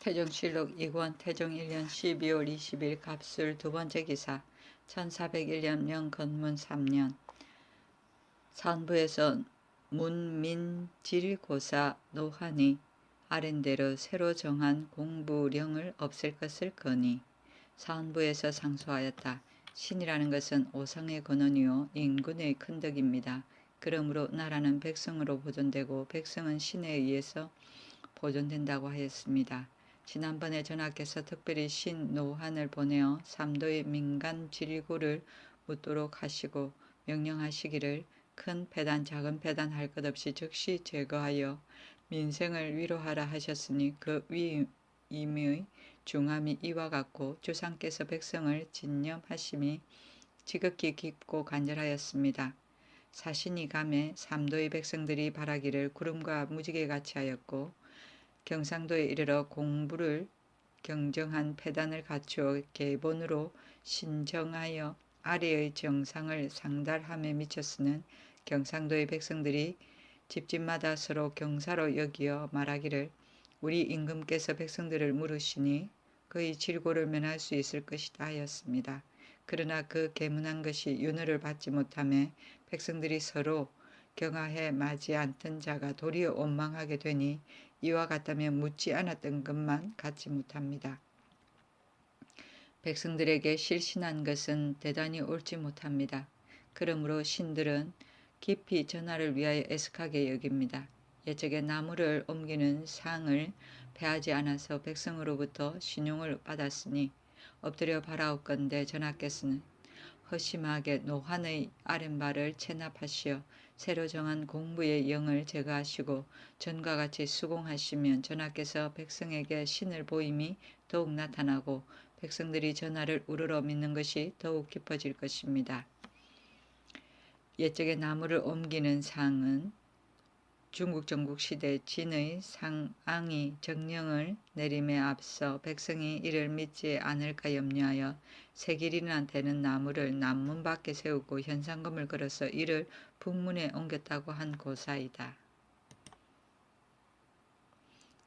태종실록 2권 태종 1년 12월 20일 갑술 두 번째 기사 1401년 명건문 3년 산부에서 문민질고사 노하니 아랜대로 새로 정한 공부령을 없앨 것을 거니 산부에서 상소하였다. 신이라는 것은 오상의 근원이요 인군의 큰 덕입니다. 그러므로 나라는 백성으로 보존되고 백성은 신에 의해서 보존된다고 하였습니다. 지난번에 전하께서 특별히 신 노한을 보내어 삼도의 민간 질구를 묻도록 하시고 명령하시기를 큰 패단 작은 패단 할 것 없이 즉시 제거하여 민생을 위로하라 하셨으니 그 위임의 중함이 이와 같고 주상께서 백성을 진념하심이 지극히 깊고 간절하였습니다. 사신이 감에 삼도의 백성들이 바라기를 구름과 무지개같이 하였고 경상도에 이르러 공부를 경정한 패단을 갖추어 계본으로 신정하여 아래의 정상을 상달함에 미쳤으는 경상도의 백성들이 집집마다 서로 경사로 여기어 말하기를 우리 임금께서 백성들을 물으시니 그의 질고를 면할 수 있을 것이다 하였습니다. 그러나 그 계문한 것이 윤허를 받지 못하며 백성들이 서로 경하해 마지 않던 자가 도리어 원망하게 되니 이와 같다면 묻지 않았던 것만 갖지 못합니다. 백성들에게 실신한 것은 대단히 옳지 못합니다. 그러므로 신들은 깊이 전하를 위하여 애석하게 여깁니다. 옛적에 나무를 옮기는 상을 패하지 않아서 백성으로부터 신용을 받았으니 엎드려 바라옵건대 전하께서는 허심하게 노한의 아랫말을 체납하시어 새로 정한 공부의 영을 제거하시고 전과 같이 수공하시면 전하께서 백성에게 신을 보임이 더욱 나타나고 백성들이 전하를 우러러 믿는 것이 더욱 깊어질 것입니다. 옛적에 나무를 옮기는 상은 중국 전국시대 진의 상앙이 정령을 내림에 앞서 백성이 이를 믿지 않을까 염려하여 세 길이나 되는 나무를 남문 밖에 세우고 현상금을 걸어서 이를 북문에 옮겼다고 한 고사이다.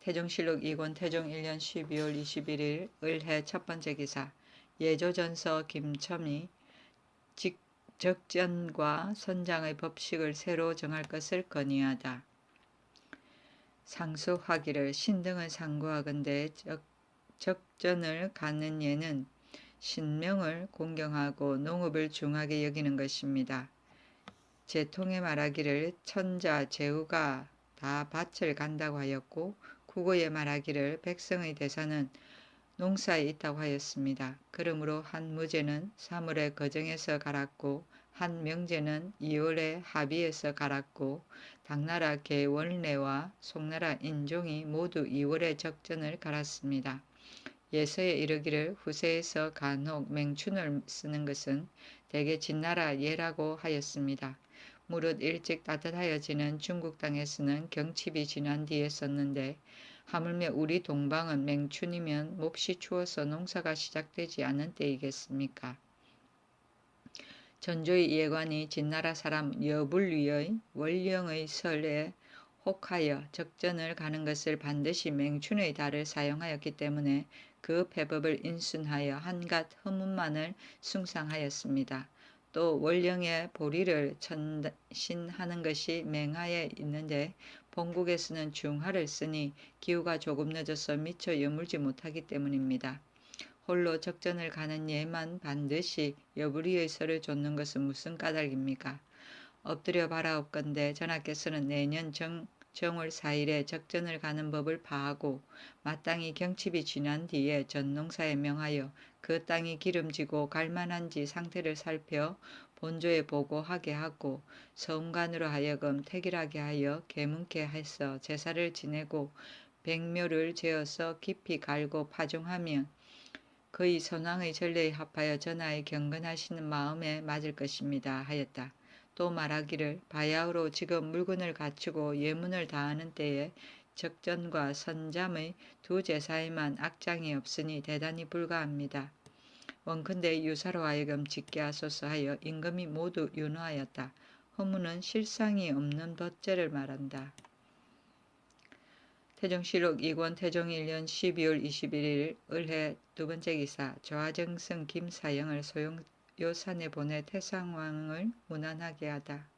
태종실록 2권 태종 1년 12월 21일 을해 첫 번째 기사 예조전서 김첨이 적전과 선장의 법식을 새로 정할 것을 건의하다. 상소하기를 신등을 상고하건대 적전을 가는 예는 신명을 공경하고 농업을 중하게 여기는 것입니다. 제통에 말하기를 천자 제후가 다 밭을 간다고 하였고 국어에 말하기를 백성의 대사는 농사에 있다고 하였습니다. 그러므로 한 무제는 3월에 거정에서 갈았고 한 명제는 2월에 합의에서 갈았고 당나라 개원래와 송나라 인종이 모두 2월에 적전을 갈았습니다. 예서에 이르기를 후세에서 간혹 맹춘을 쓰는 것은 대개 진나라 예라고 하였습니다. 무릇 일찍 따뜻하여지는 중국 땅에서는 경칩이 지난 뒤에 썼는데 하물며 우리 동방은 맹춘이면 몹시 추워서 농사가 시작되지 않은 때이겠습니까? 전조의 예관이 진나라 사람 여불위의 원령의 설에 혹하여 적전을 가는 것을 반드시 맹춘의 달을 사용하였기 때문에 그 패법을 인순하여 한갓 허문만을 숭상하였습니다. 또 원령의 보리를 천신하는 것이 맹하에 있는데 본국에서는 중하를 쓰니 기후가 조금 늦어서 미처 여물지 못하기 때문입니다. 홀로 적전을 가는 예만 반드시 여부리의 설을 좇는 것은 무슨 까닭입니까? 엎드려 바라옵건대 전하께서는 내년 정월 4일에 적전을 가는 법을 파하고 마땅히 경칩이 지난 뒤에 전농사에 명하여 그 땅이 기름지고 갈만한지 상태를 살펴 본조에 보고하게 하고 서운관으로 하여금 택일하게 하여 계문케 해서 제사를 지내고 백묘를 재어서 깊이 갈고 파종하면 그의 선왕의 전례에 합하여 전하의 경건하시는 마음에 맞을 것입니다 하였다. 또 말하기를 바야흐로 지금 물건을 갖추고 예문을 다하는 때에 적전과 선잠의 두 제사에만 악장이 없으니 대단히 불가합니다. 원컨대 유사로 하여금 짓게 하소서 하여 임금이 모두 윤호하였다. 허무는 실상이 없는 벗제를 말한다. 태종실록 2권 태종 1년 12월 21일 을해 두 번째 기사 좌정승 김사영을 소요산에 보내 태상왕을 무난하게 하다.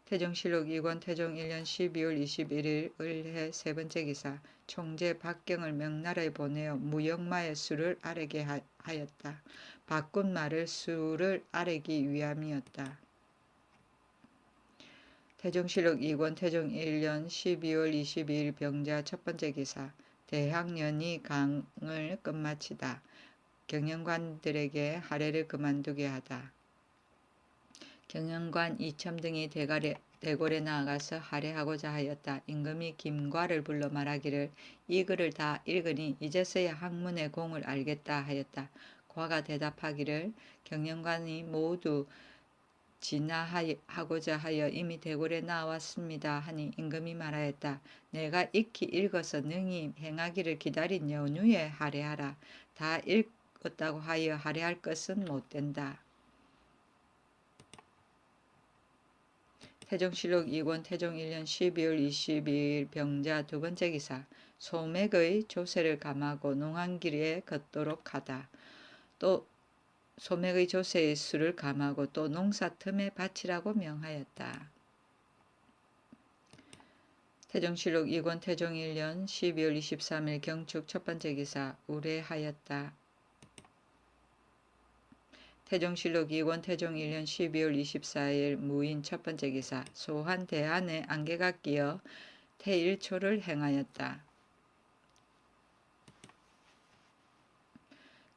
태종실록 2권 태종 1년 12월 21일 을해 세 번째 기사 총재 박경을 명나라에 보내어 무역마의 수를 아뢰게 하였다. 바꾼 말을 수를 아뢰기 위함이었다. 태종실록 2권 태종 1년 12월 22일 병자 첫 번째 기사 대학년이 강을 끝마치다. 경영관들에게 하례를 그만두게 하다. 경영관 이첨 등이 대궐에 나아가서 하례하고자 하였다. 임금이 김과를 불러 말하기를 이 글을 다 읽으니 이제서야 학문의 공을 알겠다 하였다. 과가 대답하기를 경영관이 모두 진화하고자 하여 이미 대궐에 나왔습니다 하니 임금이 말하였다. 내가 익히 읽어서 능히 행하기를 기다린 연후에 하례하라. 다 읽었다고 하여 하례할 것은 못된다. 태종실록 2권 태종 1년 12월 22일 병자 두 번째 기사 소맥의 조세를 감하고 농한길에 걷도록 하다. 또 소맥의 조세의 수를 감하고 또 농사 틈에 바치라고 명하였다. 태종실록 2권 태종 1년 12월 23일 경축 첫 번째 기사 우례하였다. 태종실록 2권 태종 1년 12월 24일 무인 첫 번째 기사 소한 대안에 안개가 끼어 태일초를 행하였다.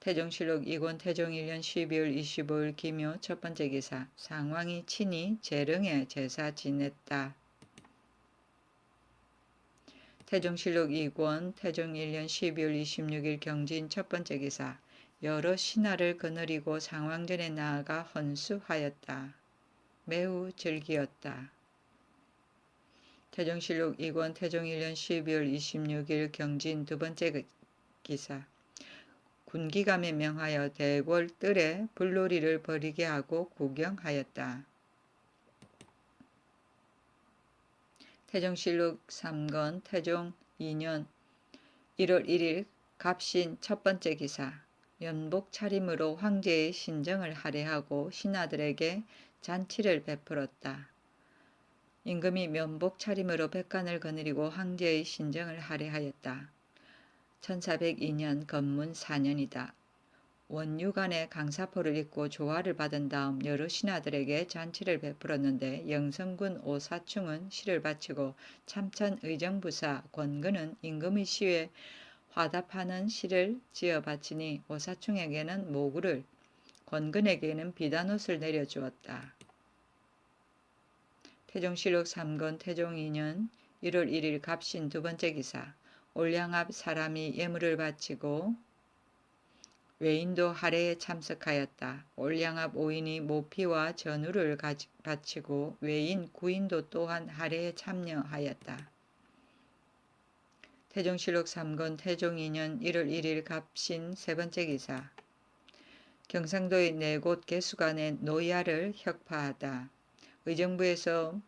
태종실록 2권 태종 1년 12월 25일 기묘 첫 번째 기사 상왕이 친히 재릉에 제사 지냈다. 태종실록 2권 태종 1년 12월 26일 경진 첫 번째 기사 여러 신하를 거느리고 상왕전에 나아가 헌수하였다. 매우 즐기었다. 태종실록 2권 태종 1년 12월 26일 경진 두 번째 기사 군기감에 명하여 대궐 뜰에 불놀이를 벌이게 하고 구경하였다. 태종실록 3권 태종 2년 1월 1일 갑신 첫 번째 기사 연복 차림으로 황제의 신정을 할애하고 신하들에게 잔치를 베풀었다. 임금이 면복 차림으로 백관을 거느리고 황제의 신정을 할애하였다. 1402년 건문 4년이다. 원유관에 강사포를 입고 조화를 받은 다음 여러 신하들에게 잔치를 베풀었는데 영성군 오사충은 시를 바치고 참천 의정부사 권근은 임금의 시에 화답하는 시를 지어 바치니 오사충에게는 모구를 권근에게는 비단옷을 내려주었다. 태종실록 3권 태종 2년 1월 1일 갑신 두 번째 기사 올량압 사람이 예물을 바치고 외인도 할애에 참석하였다. 올량압 5인이 모피와 전우를 바치고 외인 9인도 또한 할애에 참여하였다. 태종실록 3권 태종 2년 1월 1일 갑신 세 번째 기사 경상도의 4곳 개수관의 노야를 혁파하다. 의정부에서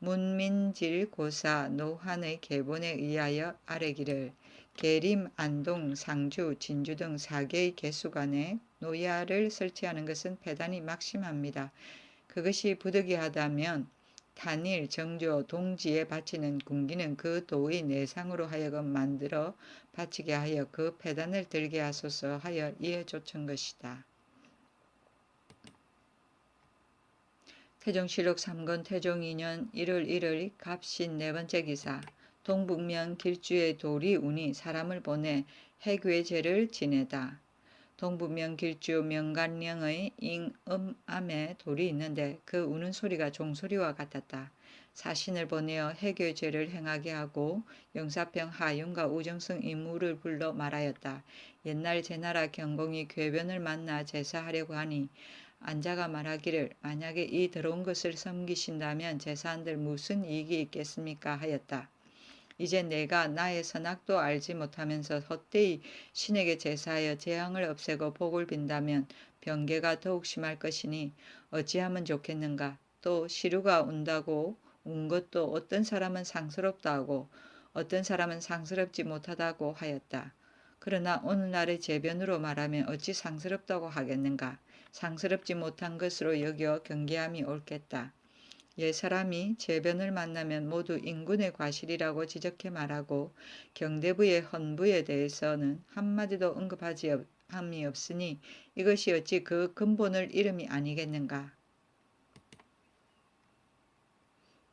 문민질 고사 노환의 계본에 의하여 아뢰기를 계림, 안동, 상주, 진주 등 4개의 개수관에 노야를 설치하는 것은 패단히 막심합니다. 그것이 부득이하다면 단일, 정조, 동지에 바치는 군기는 그 도의 내상으로 하여금 만들어 바치게 하여 그 패단을 들게 하소서 하여 이에 좇은 것이다. 태종실록 3권 태종 2년 1월 1일 갑신 네 번째 기사 동북면 길주의 도리 운이 사람을 보내 해괴제를 지내다. 동북면 길주 명간령의 잉음암에 돌이 있는데 그 우는 소리가 종소리와 같았다. 사신을 보내어 해괴제를 행하게 하고 영사평 하윤과 우정승 인물을 불러 말하였다. 옛날 제나라 경공이 궤변을 만나 제사하려고 하니 안자가 말하기를 만약에 이 더러운 것을 섬기신다면 제사한들 무슨 이익이 있겠습니까 하였다. 이제 내가 나의 선악도 알지 못하면서 헛되이 신에게 제사하여 재앙을 없애고 복을 빈다면 병괴가 더욱 심할 것이니 어찌하면 좋겠는가. 또 시루가 운다고 운 것도 어떤 사람은 상스럽다고 어떤 사람은 상스럽지 못하다고 하였다. 그러나 오늘날의 제변으로 말하면 어찌 상스럽다고 하겠는가? 상스럽지 못한 것으로 여겨 경계함이 옳겠다. 옛사람이 제변을 만나면 모두 인군의 과실이라고 지적해 말하고 경대부의 헌부에 대해서는 한마디도 언급하지 함이 없으니 이것이 어찌 그 근본을 이름이 아니겠는가.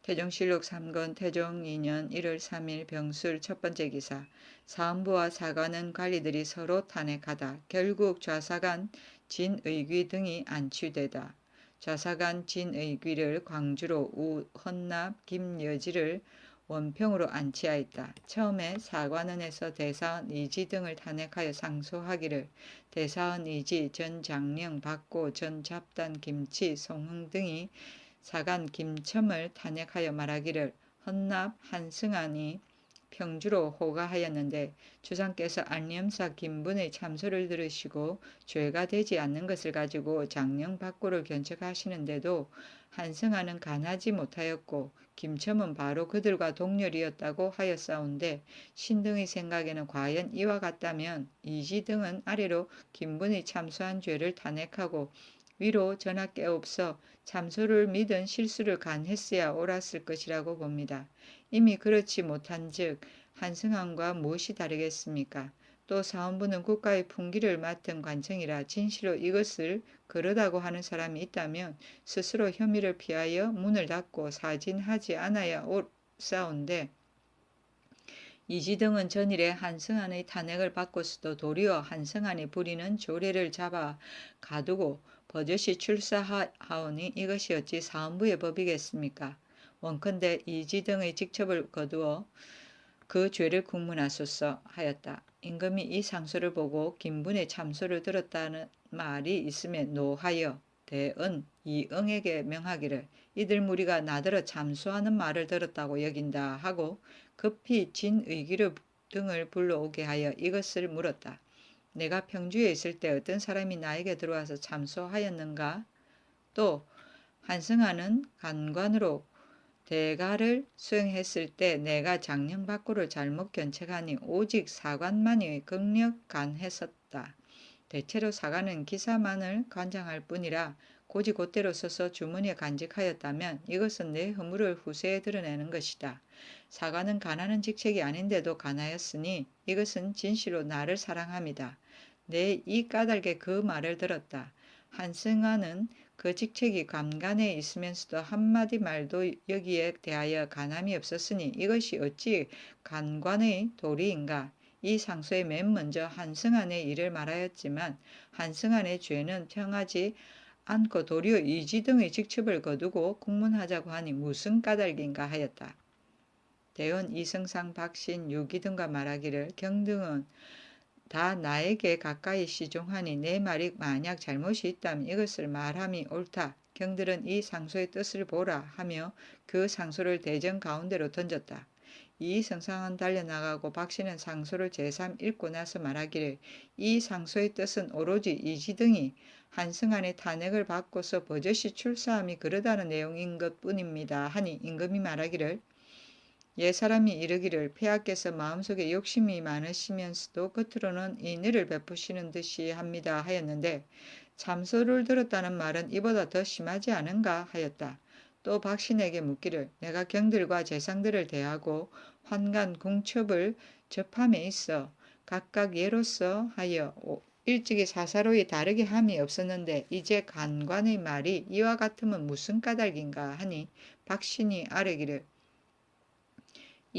태종실록 3권 태종 2년 1월 3일 병술 첫 번째 기사. 사헌부와 사관은 관리들이 서로 탄핵하다. 결국 좌사관 진의귀 등이 안취되다. 좌사관 진의귀를 광주로, 헌납 김여지를 원평으로 안치하였다. 처음에 사관원에서 대사원 이지 등을 탄핵하여 상소하기를 대사원 이지, 전 장령 박고, 전 잡단 김치, 송흥 등이 사관 김첨을 탄핵하여 말하기를 헌납 한승안이 평주로 호가하였는데 주상께서 안념사 김분의 참소를 들으시고 죄가 되지 않는 것을 가지고 장령 박고를 견책하시는데도 한승안은 간하지 못하였고 김첨은 바로 그들과 동렬이었다고 하였사온데 신등의 생각에는 과연 이와 같다면 이지 등은 아래로 김분의 참소한 죄를 탄핵하고 위로 전하께 없어 참소를 믿은 실수를 간했어야 옳았을 것이라고 봅니다. 이미 그렇지 못한즉 한승안과 무엇이 다르겠습니까? 또 사헌부는 국가의 풍기를 맡은 관청이라 진실로 이것을 그러다고 하는 사람이 있다면 스스로 혐의를 피하여 문을 닫고 사진하지 않아야 옳사온데 이지 등은 전일에 한승안의 탄핵을 받고서도 도리어 한승안이 부리는 조례를 잡아 가두고 버젓이 출사하오니 이것이 어찌 사헌부의 법이겠습니까? 원컨대 이지 등의 직첩을 거두어 그 죄를 국문하소서 하였다. 임금이 이 상소를 보고 김분의 참소를 들었다는 말이 있으면 노하여 대은 이응에게 명하기를 이들 무리가 나더러 참소하는 말을 들었다고 여긴다 하고 급히 진의기를 등을 불러오게 하여 이것을 물었다. 내가 평주에 있을 때 어떤 사람이 나에게 들어와서 참소하였는가? 또 한승안은 간관으로 대가를 수행했을 때 내가 장령 박구를 잘못 견책하니 오직 사관만이 극력간했었다. 대체로 사관은 기사만을 관장할 뿐이라 고지곧대로 서서 주머니에 간직하였다면 이것은 내 허물을 후세에 드러내는 것이다. 사관은 간하는 직책이 아닌데도 간하였으니 이것은 진실로 나를 사랑함이다. 내 이 까닭에 그 말을 들었다. 한승환은 그 직책이 간간에 있으면서도 한마디 말도 여기에 대하여 간함이 없었으니 이것이 어찌 간관의 도리인가. 이 상소에 맨 먼저 한승안의 일을 말하였지만 한승안의 죄는 평하지 않고 도리어 이지 등의 직첩을 거두고 국문하자고 하니 무슨 까닭인가 하였다. 대원 이승상 박신 유기 등과 말하기를 경등은 다 나에게 가까이 시종하니 내 말이 만약 잘못이 있다면 이것을 말함이 옳다. 경들은 이 상소의 뜻을 보라 하며 그 상소를 대전 가운데로 던졌다. 이 성상은 달려나가고 박씨는 상소를 제3 읽고 나서 말하기를 이 상소의 뜻은 오로지 이지 등이 한승안의 탄핵을 받고서 버젓이 출사함이 그러다는 내용인 것뿐입니다. 하니 임금이 말하기를 옛사람이 이르기를 폐하께서 마음속에 욕심이 많으시면서도 겉으로는 인의를 베푸시는 듯이 합니다 하였는데 참소를 들었다는 말은 이보다 더 심하지 않은가 하였다. 또 박신에게 묻기를 내가 경들과 재상들을 대하고 환관 궁첩을 접함에 있어 각각 예로서 하여 일찍이 사사로이 다르게 함이 없었는데 이제 간관의 말이 이와 같으면 무슨 까닭인가 하니 박신이 아뢰기를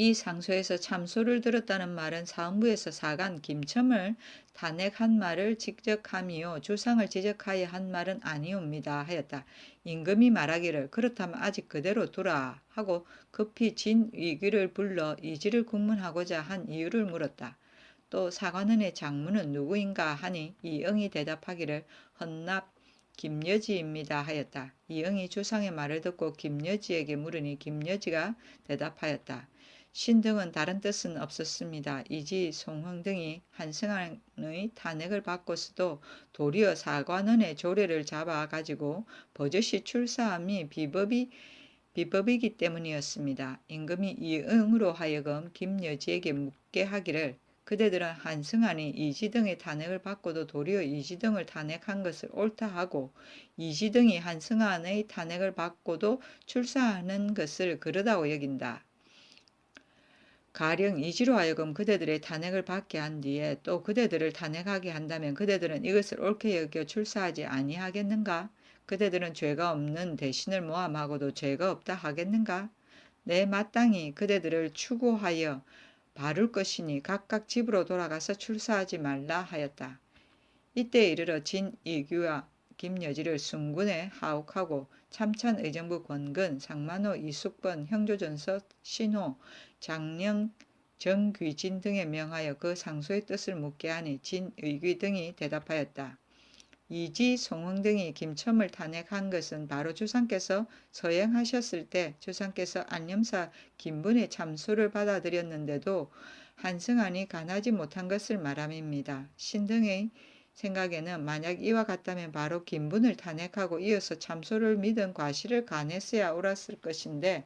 이 상소에서 참소를 들었다는 말은 사헌부에서 사관 김첨을 탄핵한 말을 지적함이요 주상을 지적하여 한 말은 아니옵니다 하였다. 임금이 말하기를 그렇다면 아직 그대로 두라 하고 급히 진위기를 불러 이지를 국문하고자 한 이유를 물었다. 또 사관원의 장문은 누구인가 하니 이응이 대답하기를 헌납 김여지입니다 하였다. 이응이 주상의 말을 듣고 김여지에게 물으니 김여지가 대답하였다. 신등은 다른 뜻은 없었습니다. 이지, 송흥 등이 한승안의 탄핵을 받고서도 도리어 사관원의 조례를 잡아 가지고 버젓이 출사함이 비법이기 때문이었습니다. 임금이 이응으로 하여금 김여지에게 묻게 하기를 그대들은 한승안이 이지등의 탄핵을 받고도 도리어 이지등을 탄핵한 것을 옳다 하고 이지등이 한승안의 탄핵을 받고도 출사하는 것을 그르다고 여긴다. 가령 이지로 하여금 그대들의 탄핵을 받게 한 뒤에 또 그대들을 탄핵하게 한다면 그대들은 이것을 옳게 여겨 출사하지 아니하겠는가? 그대들은 죄가 없는 대신을 모함하고도 죄가 없다 하겠는가? 내 마땅히 그대들을 추구하여 바를 것이니 각각 집으로 돌아가서 출사하지 말라 하였다. 이때에 이르러 진이규와 김여지를 순군에 하옥하고 참찬 의정부 권근, 상만호, 이숙번, 형조전서, 신호, 장령, 정귀진 등에 명하여 그 상소의 뜻을 묻게 하니 진의귀 등이 대답하였다. 이지, 송흥 등이 김첨을 탄핵한 것은 바로 주상께서 서행하셨을 때 주상께서 안념사 김분의 참소를 받아들였는데도 한승안이 간하지 못한 것을 말함입니다. 신등의 생각에는 만약 이와 같다면 바로 김분을 탄핵하고 이어서 참소를 믿은 과실을 간했어야 옳았을 것인데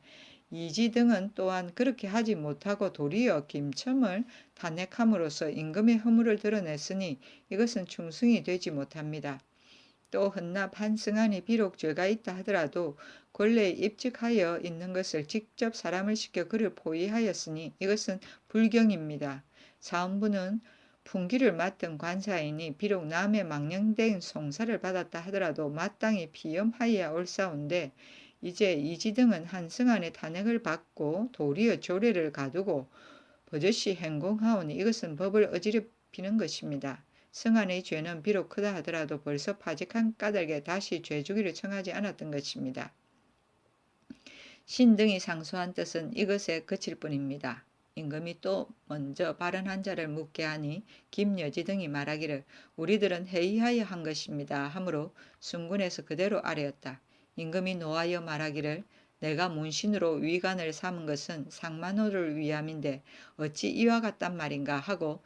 이지 등은 또한 그렇게 하지 못하고 도리어 김첨을 탄핵함으로써 임금의 허물을 드러냈으니 이것은 충승이 되지 못합니다. 또 헌납 한승안이 비록 죄가 있다 하더라도 권례에 입직하여 있는 것을 직접 사람을 시켜 그를 포위하였으니 이것은 불경입니다. 사헌부는 풍기를 맡은 관사이니 비록 남의 망령된 송사를 받았다 하더라도 마땅히 피염하여야 옳사온데 이제 이지 등은 한승안의 탄핵을 받고 도리어 조례를 가두고 버젓이 행공하오니 이것은 법을 어지럽히는 것입니다. 승안의 죄는 비록 크다 하더라도 벌써 파직한 까닭에 다시 죄주기를 청하지 않았던 것입니다. 신등이 상소한 뜻은 이것에 그칠 뿐입니다. 임금이 또 먼저 발언한 자를 묻게 하니 김여지 등이 말하기를 우리들은 회의하여 한 것입니다 하므로 순군에서 그대로 아뢰었다. 임금이 노하여 말하기를 내가 문신으로 위관을 삼은 것은 상만호를 위함인데 어찌 이와 같단 말인가 하고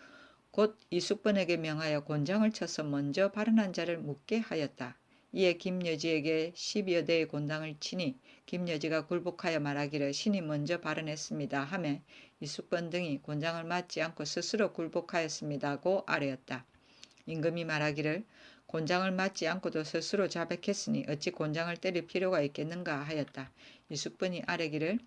곧 이숙번에게 명하여 곤장을 쳐서 먼저 발언한 자를 묻게 하였다. 이에 김여지에게 10여 대의 곤장을 치니 김여지가 굴복하여 말하기를 신이 먼저 발언했습니다 하매 이숙번 등이 곤장을 맞지 않고 스스로 굴복하였습니다고 아뢰었다. 임금이 말하기를 곤장을 맞지 않고도 스스로 자백했으니 어찌 곤장을 때릴 필요가 있겠는가 하였다. 이숙번이 아뢰기를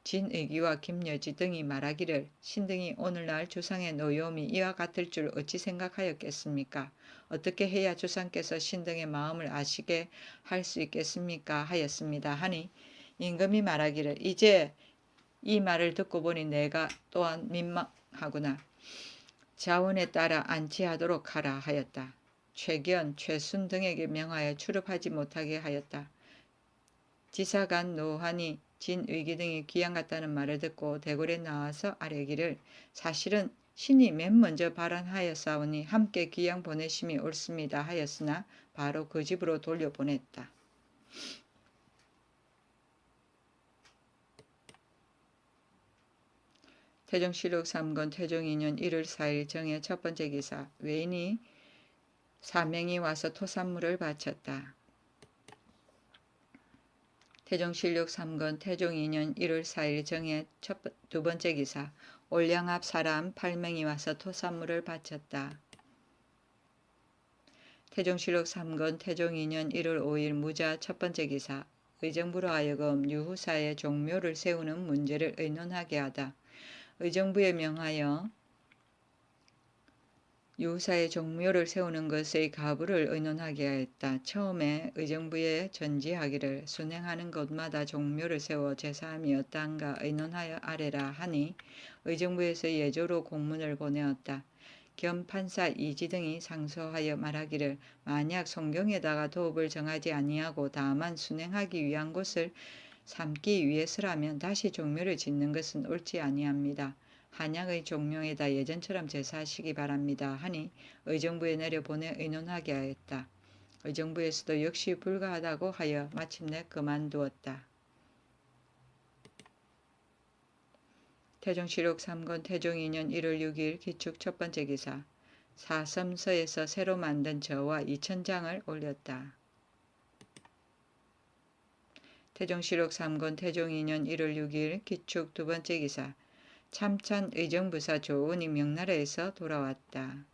진의기와 김여지 등이 말하기를 신등이 오늘날 주상의 노여움이 이와 같을 줄 어찌 생각하였겠습니까? 어떻게 해야 주상께서 신등의 마음을 아시게 할 수 있겠습니까? 하였습니다. 하니 임금이 말하기를 이제 이 말을 듣고 보니 내가 또한 민망하구나. 자원에 따라 안치하도록 하라 하였다. 최견, 최순 등에게 명하여 출입하지 못하게 하였다. 지사간 노환이 진의기 등이 귀양 같다는 말을 듣고 대궐에 나와서 아뢰기를 사실은 신이 맨 먼저 발언하였사오니 함께 귀양 보내심이 옳습니다 하였으나 바로 그 집으로 돌려보냈다. 태종실록 3권 태종 2년 1월 4일 정의 첫 번째 기사 외인이 사명이 와서 토산물을 바쳤다. 태종실록 3권 태종 2년 1월 4일 정의 두 번째 기사 올량 앞 사람 8명이 와서 토산물을 바쳤다. 태종실록 3권 태종 2년 1월 5일 무자 첫 번째 기사 의정부로 하여금 유후사의 종묘를 세우는 문제를 의논하게 하다. 의정부에 명하여 유후사의 종묘를 세우는 것의 가부를 의논하게 하였다. 처음에 의정부에 전지하기를 순행하는 곳마다 종묘를 세워 제사함이 어떠한가 의논하여 아뢰라 하니 의정부에서 예조로 공문을 보내었다. 겸 판사 이지 등이 상소하여 말하기를 만약 성경에다가 도읍을 정하지 아니하고 다만 순행하기 위한 곳을 삼기 위해서라면 다시 종묘를 짓는 것은 옳지 아니합니다. 한양의 종묘에다 예전처럼 제사하시기 바랍니다 하니 의정부에 내려보내 의논하게 하였다. 의정부에서도 역시 불가하다고 하여 마침내 그만두었다. 태종실록 3권 태종 2년 1월 6일 기축 첫 번째 기사 사섬서에서 새로 만든 저와 2000장을 올렸다. 태종실록 3권 태종 2년 1월 6일 기축 두 번째 기사. 참찬 의정부사 조은이 명나라에서 돌아왔다.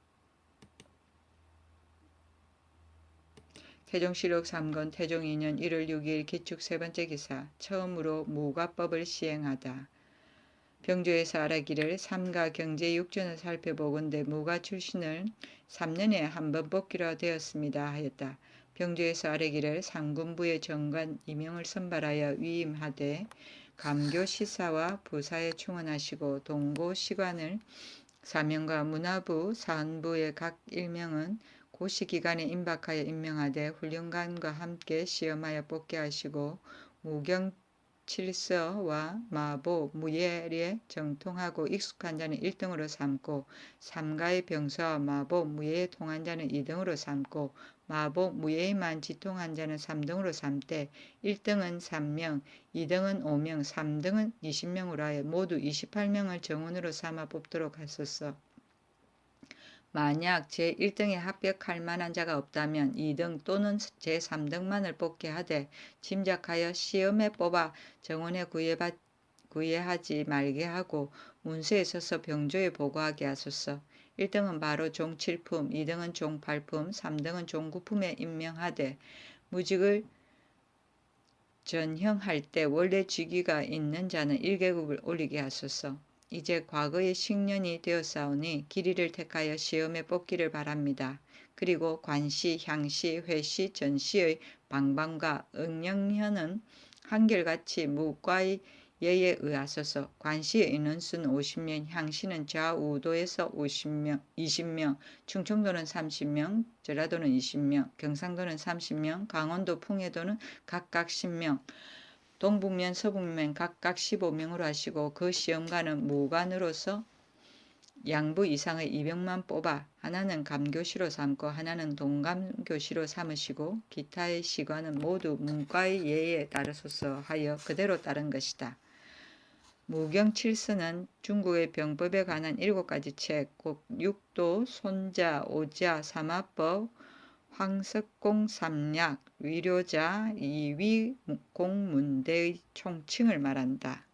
태종실록 3권 태종 2년 1월 6일 기축 세 번째 기사. 처음으로 무과법을 시행하다. 병조에서 아라기를 삼가 경제 육전을 살펴보건대 무과 출신을 3년에 한 번 뽑기로 되었습니다 하였다. 병조에서 아라기를 상군부의 정관 임용을 선발하여 위임하되 감교시사와 부사에 충원하시고 동고시관을 사명과 문화부, 사헌부의 각 일명은 고시기간에 임박하여 임명하되 훈련관과 함께 시험하여 뽑게 하시고 무경칠서와 마보, 무예에 정통하고 익숙한 자는 1등으로 삼고 삼가의 병서와 마보, 무예에 통한 자는 2등으로 삼고 마보, 무예에만 지통한 자는 3등으로 삼되 1등은 3명, 2등은 5명, 3등은 20명으로 하여 모두 28명을 정원으로 삼아 뽑도록 하소서. 만약 제1등에 합격할 만한 자가 없다면 2등 또는 제3등만을 뽑게 하되 짐작하여 시험에 뽑아 정원에 구애하지 말게 하고 문서에 써서 병조에 보고하게 하소서. 1등은 바로 종 7품, 2등은 종 8품, 3등은 종 9품에 임명하되 무직을 전형할 때 원래 직위가 있는 자는 1계급을 올리게 하소서. 이제 과거의 10년이 되었사오니 길이를 택하여 시험에 뽑기를 바랍니다. 그리고 관시, 향시, 회시, 전시의 방방과 응영현은 한결같이 무과의 예에 의하소서. 관시의 인원수는 50명, 향시는 좌우도에서 20명, 충청도는 30명, 전라도는 20명, 경상도는 30명, 강원도 풍해도는 각각 10명, 동북면 서북면 각각 15명으로 하시고 그 시험관은 무관으로서 양부 이상의 200만 뽑아 하나는 감교시로 삼고 하나는 동감교시로 삼으시고 기타의 시관은 모두 문과의 예에 따르소서 하여 그대로 따른 것이다. 무경칠서는 중국의 병법에 관한 7가지 책, 곧 육도, 손자, 오자, 사마법, 황석공 삼약, 위료자, 이위공문대의 총칭을 말한다.